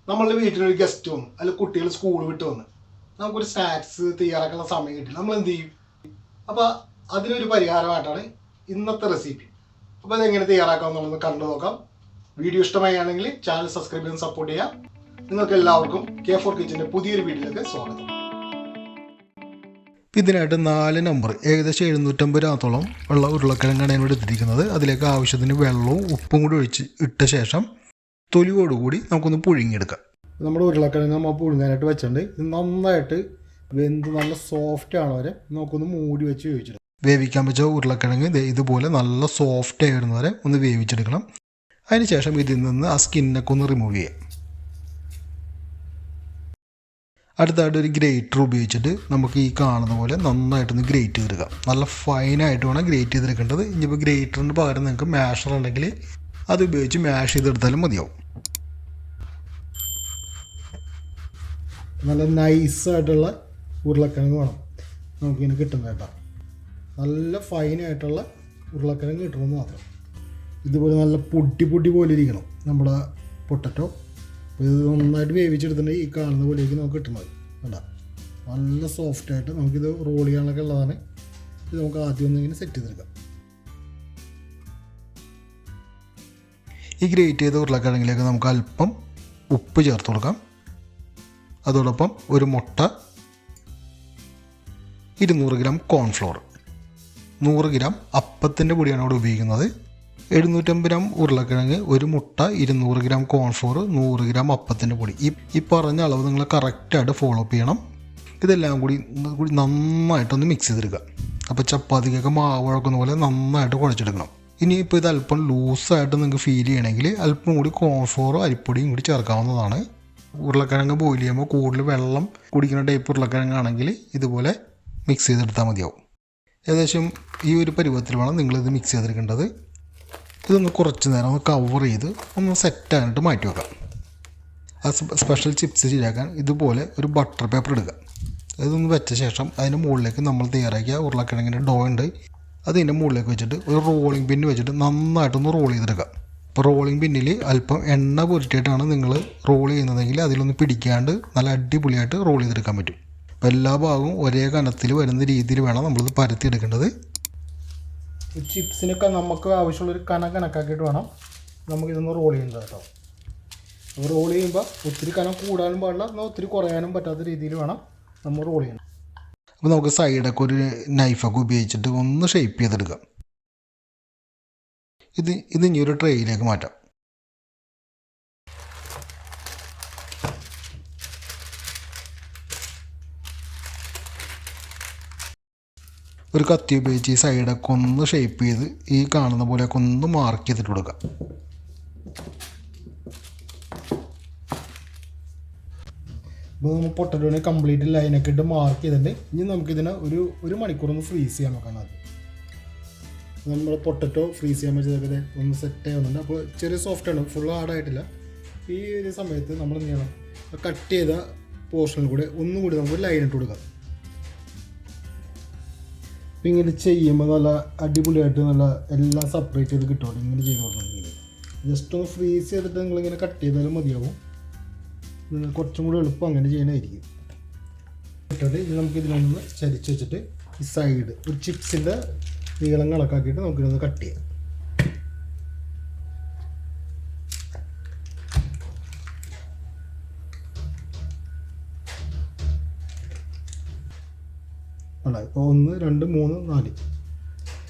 നമ്മളുടെ വീട്ടിലൊരു ഗസ്റ്റ് വന്നു, അല്ലെങ്കിൽ കുട്ടികൾ സ്കൂൾ വിട്ട് വന്ന് നമുക്കൊരു സ്നാക്സ് തയ്യാറാക്കുന്ന സമയം കിട്ടില്ല, നമ്മൾ എന്ത് ചെയ്യും? അപ്പോൾ അതിനൊരു പരിഹാരമായിട്ടാണ് ഇന്നത്തെ റെസിപ്പി. അപ്പോൾ അതെങ്ങനെ തയ്യാറാക്കാമെന്നുള്ളത് കണ്ടു നോക്കാം. വീഡിയോ ഇഷ്ടമായാണെങ്കിൽ ചാനൽ സബ്സ്ക്രൈബ് ചെയ്ത് സപ്പോർട്ട് ചെയ്യാം. നിങ്ങൾക്ക് എല്ലാവർക്കും K4 കിച്ചൻ്റെ പുതിയൊരു വീഡിയോയിലേക്ക് സ്വാഗതം. ഇതിനായിട്ട് 4 നമ്പർ ഏകദേശം 750 ഗ്രാമത്തോളം ഉള്ള ഉരുളക്കിഴങ്ങാണ് ഞാൻ എടുത്തിരിക്കുന്നത്. അതിലേക്ക് ആവശ്യത്തിന് വെള്ളവും ഉപ്പും കൂടി ഇട്ട ശേഷം തൊലിയോടുകൂടി നമുക്കൊന്ന് പുഴുങ്ങിയെടുക്കാം. നമ്മുടെ ഉരുളക്കിഴങ്ങ് നമ്മൾ പുഴുങ്ങാനായിട്ട് വെച്ചിട്ടുണ്ട്. ഇത് നന്നായിട്ട് വെന്ത് നല്ല സോഫ്റ്റ് ആണ് വരെ നമുക്കൊന്ന് മൂടി വെച്ച് വേവിച്ചെടുക്കാം. വേവിക്കാൻ വെച്ച ഉരുളക്കിഴങ്ങ് ഇതുപോലെ നല്ല സോഫ്റ്റ് ആയി വരുന്നവരെ ഒന്ന് വേവിച്ചെടുക്കണം. അതിനുശേഷം ഇതിൽ നിന്ന് ആ സ്കിന്നൊക്കെ ഒന്ന് റിമൂവ് ചെയ്യാം. അടുത്തായിട്ട് ഒരു ഗ്രേറ്റർ ഉപയോഗിച്ചിട്ട് നമുക്ക് ഈ കാണുന്ന പോലെ നന്നായിട്ടൊന്ന് ഗ്രേറ്റ് ചെയ്തെടുക്കാം. നല്ല ഫൈനായിട്ട് വേണം ഗ്രേറ്റ് ചെയ്തെടുക്കേണ്ടത്. ഇനിയിപ്പോൾ ഗ്രേറ്ററിന് പകരം നിങ്ങൾക്ക് മാഷർ ഉണ്ടെങ്കിൽ അത് ഉപയോഗിച്ച് മാഷ് ചെയ്തെടുത്താലും മതിയാവും. നല്ല നൈസായിട്ടുള്ള ഉരുളക്കിഴങ്ങ് വേണം നമുക്കിങ്ങനെ കിട്ടുന്നത് കേട്ടോ. നല്ല ഫൈനായിട്ടുള്ള ഉരുളക്കിഴങ്ങ് കിട്ടണമെന്ന് മാത്രം. ഇതുപോലെ നല്ല പൊടി പോലെ ഇരിക്കണം നമ്മുടെ പൊട്ടറ്റോ. ഇത് നന്നായിട്ട് വേവിച്ചെടുത്തിട്ടുണ്ടെങ്കിൽ ഈ കാണുന്ന പോലെയൊക്കെ നമുക്ക് കിട്ടുന്നത് കേട്ടോ. നല്ല സോഫ്റ്റായിട്ട് നമുക്കിത് റോൾ ചെയ്യാനൊക്കെ ഉള്ളതാണ്. ഇത് നമുക്ക് ആദ്യം ഒന്നിങ്ങനെ സെറ്റ് ചെയ്തെടുക്കാം. ഈ ഗ്രേറ്റ് ചെയ്ത ഉരുളക്കിഴങ്ങിലേക്ക് നമുക്ക് അല്പം ഉപ്പ് ചേർത്ത് കൊടുക്കാം. അതോടൊപ്പം ഒരു മുട്ട, 200 ഗ്രാം കോൺഫ്ലോർ, 100 ഗ്രാം അപ്പത്തിൻ്റെ പൊടിയാണ് ഇവിടെ ഉപയോഗിക്കുന്നത്. 750 ഗ്രാം ഉരുളക്കിഴങ്ങ്, ഒരു മുട്ട, 200 ഗ്രാം കോൺഫ്ലോർ, 100 ഗ്രാം അപ്പത്തിൻ്റെ പൊടി. ഈ പറഞ്ഞ അളവ് നിങ്ങൾ കറക്റ്റായിട്ട് ഫോളോ അപ്പ് ചെയ്യണം. ഇതെല്ലാം കൂടി നന്നായിട്ടൊന്ന് മിക്സ് ചെയ്തെടുക്കുക. അപ്പോൾ ചപ്പാത്തിക്കൊക്കെ മാവ് കുഴക്കുന്ന പോലെ നന്നായിട്ട് കുഴച്ചെടുക്കണം. ഇനിയിപ്പോൾ ഇത് അല്പം ലൂസായിട്ട് നിങ്ങൾക്ക് ഫീൽ ചെയ്യണമെങ്കിൽ അല്പം കൂടി കോൺഫ്ലോറോ അരിപ്പൊടിയും കൂടി ചേർക്കാവുന്നതാണ്. ഉരുളക്കിഴങ്ങ് ബോയിൽ ചെയ്യുമ്പോൾ കൂടുതൽ വെള്ളം കുടിക്കുന്ന ടൈപ്പ് ഉരുളക്കിഴങ്ങാണെങ്കിൽ ഇതുപോലെ മിക്സ് ചെയ്തെടുത്താൽ മതിയാവും. ഏകദേശം ഈ ഒരു പരുവത്തിൽ വേണം നിങ്ങളിത് മിക്സ് ചെയ്തെടുക്കേണ്ടത്. ഇതൊന്ന് കുറച്ച് നേരം ഒന്ന് കവർ ചെയ്ത് ഒന്ന് സെറ്റായിട്ട് മാറ്റി വെക്കാം. ആ സ്പെഷ്യൽ ചിപ്സ് ശരിയാക്കാൻ ഇതുപോലെ ഒരു ബട്ടർ പേപ്പർ എടുക്കുക. ഇതൊന്ന് വെച്ച ശേഷം അതിൻ്റെ മുകളിലേക്ക് നമ്മൾ തയ്യാറാക്കിയ ഉരുളക്കിഴങ്ങിൻ്റെ ഡോ ഉണ്ട്, അതിൻ്റെ മുകളിലേക്ക് വെച്ചിട്ട് ഒരു റോളിംഗ് പിന്ന് വെച്ചിട്ട് നന്നായിട്ടൊന്ന് റോൾ ചെയ്തെടുക്കാം. അപ്പോൾ റോളിംഗ് പിന്നിൽ അല്പം എണ്ണ പുരട്ടിയിട്ടാണ് നിങ്ങൾ റോൾ ചെയ്യുന്നതെങ്കിൽ അതിലൊന്ന് പിടിക്കാണ്ട് നല്ല അടിപൊളിയായിട്ട് റോൾ ചെയ്തെടുക്കാൻ പറ്റും. അപ്പോൾ എല്ലാ ഭാഗവും ഒരേ കനത്തിൽ വരുന്ന രീതിയിൽ വേണം നമ്മളിത് പരത്തിയെടുക്കേണ്ടത്. ചിപ്സിനൊക്കെ നമുക്ക് ആവശ്യമുള്ളൊരു കണക്കാക്കിയിട്ട് വേണം നമുക്കിതൊന്ന് റോൾ ചെയ്യുന്നത് കേട്ടോ. അപ്പോൾ റോൾ ചെയ്യുമ്പോൾ ഒത്തിരി കനം കൂടാനും പാടില്ല, എന്നാൽ ഒത്തിരി കുറയാനും പറ്റാത്ത രീതിയിൽ വേണം നമ്മൾ റോൾ ചെയ്യണം. അപ്പോൾ നമുക്ക് സൈഡൊക്കെ ഒരു നൈഫൊക്കെ ഉപയോഗിച്ചിട്ട് ഒന്ന് ഷേപ്പ് ചെയ്തെടുക്കാം. ഇത് ഇനി ഒരു ട്രേയിലേക്ക് മാറ്റാം. ഒരു കത്തി ഉപയോഗിച്ച് ഈ സൈഡൊക്കെ ഒന്ന് ഷേപ്പ് ചെയ്ത് ഈ കാണുന്ന പോലെയൊക്കെ ഒന്ന് മാർക്ക് ചെയ്തിട്ട് കൊടുക്കാം. അപ്പോൾ നമ്മൾ പൊട്ടറ്റോനെ കംപ്ലീറ്റ് ലൈനൊക്കെ ഇട്ട് മാർക്ക് ചെയ്തിട്ടുണ്ട്. ഇനി നമുക്കിതിനെ ഒരു മണിക്കൂറൊന്ന് ഫ്രീസ് ചെയ്യാൻ നോക്കാം. ആദ്യം നമ്മൾ പൊട്ടറ്റോ ഫ്രീസ് ചെയ്യാൻ വെച്ചതൊക്കെ ഒന്ന് സെറ്റ് ആവുന്നുണ്ട്. അപ്പോൾ ചെറിയ സോഫ്റ്റാണ്, ഫുൾ ഹാർഡായിട്ടില്ല. ഈ ഒരു സമയത്ത് നമ്മൾ എന്ത് ചെയ്യണം, കട്ട് ചെയ്ത പോർഷനിൽ കൂടെ ഒന്നും കൂടി നമുക്ക് ലൈൻ ഇട്ട് കൊടുക്കാം. അപ്പോൾ ഇങ്ങനെ ചെയ്യുമ്പോൾ നല്ല അടിപൊളിയായിട്ട് നല്ല എല്ലാം സെപ്പറേറ്റ് ചെയ്ത് കിട്ടുമല്ലോ. ഇങ്ങനെ ചെയ്ത് കൊടുക്കുന്നെങ്കിൽ ജസ്റ്റ് ഒന്ന് ഫ്രീസ് ചെയ്തിട്ട് നിങ്ങളിങ്ങനെ കട്ട് ചെയ്താലും മതിയാവും. കുറച്ചും കൂടി എളുപ്പം അങ്ങനെ ചെയ്യാനായിരിക്കും. ഇട്ടിട്ട് ഇത് നമുക്ക് ഇതിനൊന്ന് ചരിച്ച് വെച്ചിട്ട് ഈ സൈഡ് ഒരു ചിപ്സിൻ്റെ നീളം കണക്കാക്കിയിട്ട് നമുക്കിതൊന്ന് കട്ട് ചെയ്യാം. അല്ല, ഇപ്പോൾ 1, 2, 3, 4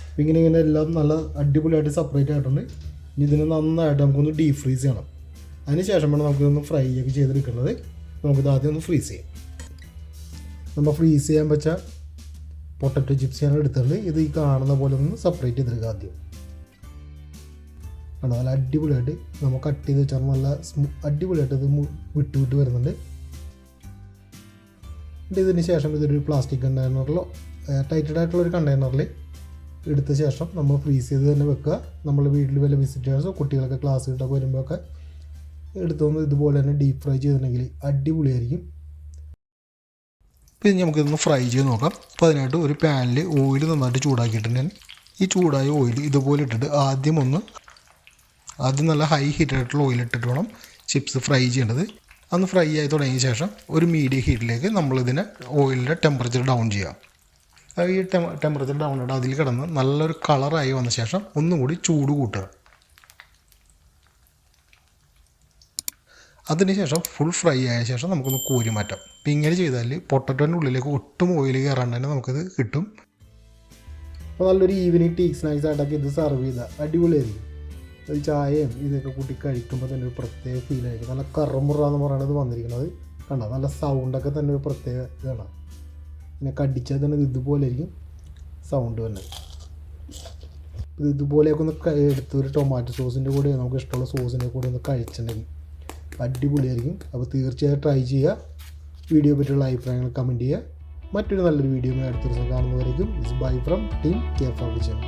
അപ്പോൾ ഇങ്ങനെ എല്ലാം നല്ല അടിപൊളിയായിട്ട് സെപ്പറേറ്റ് ആയിട്ടുണ്ട്. ഇനി ഇതിന് നന്നായിട്ട് നമുക്കൊന്ന് ഡീപ് ഫ്രീസ് ചെയ്യണം. അതിന് ശേഷം വേണം നമുക്കിതൊന്ന് ഫ്രൈ ഒക്കെ ചെയ്തെടുക്കുന്നത്. നമുക്കിത് ആദ്യം ഒന്ന് ഫ്രീസ് ചെയ്യാം. നമ്മൾ ഫ്രീസ് ചെയ്യാൻ വെച്ച പൊട്ടറ്റോ ചിപ്സ് ഞാൻ എടുത്തിട്ടുണ്ട്. ഇത് ഈ കാണുന്ന പോലെ ഒന്ന് സെപ്പറേറ്റ് ചെയ്തെടുക്കുക ആദ്യം. ആണ് നല്ല അടിപൊളിയായിട്ട് നമ്മൾ കട്ട് ചെയ്ത് വെച്ചാൽ നല്ല അടിപൊളിയായിട്ട് ഇത് വിട്ട് വരുന്നുണ്ട്. ഇതിന് ശേഷം ഇതൊരു പ്ലാസ്റ്റിക് കണ്ടെയ്നറിലോ ടൈറ്റഡ് ആയിട്ടുള്ളൊരു കണ്ടെയ്നറിൽ എടുത്ത ശേഷം നമ്മൾ ഫ്രീസ് ചെയ്ത് തന്നെ വെക്കുക. നമ്മൾ വീട്ടിൽ വല്ല വിസിറ്റേഴ്സോ കുട്ടികളൊക്കെ ക്ലാസ് കിട്ടൊക്കെ വരുമ്പോഴൊക്കെ എടുത്തൊന്ന് ഇതുപോലെ തന്നെ ഡീപ്പ് ഫ്രൈ ചെയ്തിട്ടുണ്ടെങ്കിൽ അടിപൊളിയായിരിക്കും. പിന്നെ നമുക്കിതൊന്ന് ഫ്രൈ ചെയ്ത് നോക്കാം. അപ്പോൾ അതിനായിട്ട് ഒരു പാനിൽ ഓയിൽ നന്നായിട്ട് ചൂടാക്കിയിട്ടുണ്ടെങ്കിൽ ഈ ചൂടായ ഓയിൽ ഇതുപോലെ ഇട്ടിട്ട് ആദ്യം നല്ല ഹൈ ഹീറ്റായിട്ടുള്ള ഓയിൽ ഇട്ടിട്ട് വേണം ചിപ്സ് ഫ്രൈ ചെയ്യേണ്ടത്. അന്ന് ഫ്രൈ ആയി തുടങ്ങിയ ശേഷം ഒരു മീഡിയം ഹീറ്റിലേക്ക് നമ്മളിതിനെ ഓയിലിൻ്റെ ടെമ്പറേച്ചർ ഡൗൺ ചെയ്യുക. ഈ ടെമ്പറേച്ചർ ഡൗൺ ഇടുക, അതിൽ കിടന്ന് നല്ലൊരു കളറായി വന്ന ശേഷം ഒന്നുകൂടി ചൂട് കൂട്ടുക. അതിനുശേഷം ഫുൾ ഫ്രൈ ആയ ശേഷം നമുക്കൊന്ന് കോരി മാറ്റാം. അപ്പോൾ ഇങ്ങനെ ചെയ്താൽ പൊട്ടറ്റോൻ്റെ ഉള്ളിലേക്ക് ഒട്ടും ഓയിൽ കയറാണ്ട് തന്നെ നമുക്കത് കിട്ടും. അപ്പോൾ നല്ലൊരു ഈവനിങ് ടീ സ്നാക്സ് ആയിട്ടൊക്കെ ഇത് സെർവ് ചെയ്താൽ അടിപൊളിയായിരിക്കും. അത് ചായയും ഇതൊക്കെ കൂട്ടി കഴിക്കുമ്പോൾ തന്നെ ഒരു പ്രത്യേക ഫീലായിരിക്കും. നല്ല കറുമുറ എന്ന് പറയുന്നത് വന്നിരിക്കുന്നത് കണ്ടോ, നല്ല സൗണ്ടൊക്കെ തന്നെ ഒരു പ്രത്യേക ഇതാണ്. പിന്നെ കടിച്ചാൽ തന്നെ ഇതുപോലെ ആയിരിക്കും സൗണ്ട് തന്നെ. ഇത് ഇതുപോലെയൊക്കെ ഒന്ന് എടുത്ത് ഒരു ടൊമാറ്റോ സോസിൻ്റെ കൂടെ നമുക്ക് ഇഷ്ടമുള്ള സോസിൻ്റെ കൂടെ ഒന്ന് കഴിച്ചിട്ടുണ്ടെങ്കിൽ അടിപൊളിയായിരിക്കും. അപ്പോൾ തീർച്ചയായും ട്രൈ ചെയ്യുക. വീഡിയോ പറ്റിയുള്ള അഭിപ്രായങ്ങൾ കമൻറ്റ് ചെയ്യുക. മറ്റൊരു നല്ലൊരു വീഡിയോ അടുത്ത ദിവസം കാണുന്നവരേക്കും. It's bye from team K four kitchen.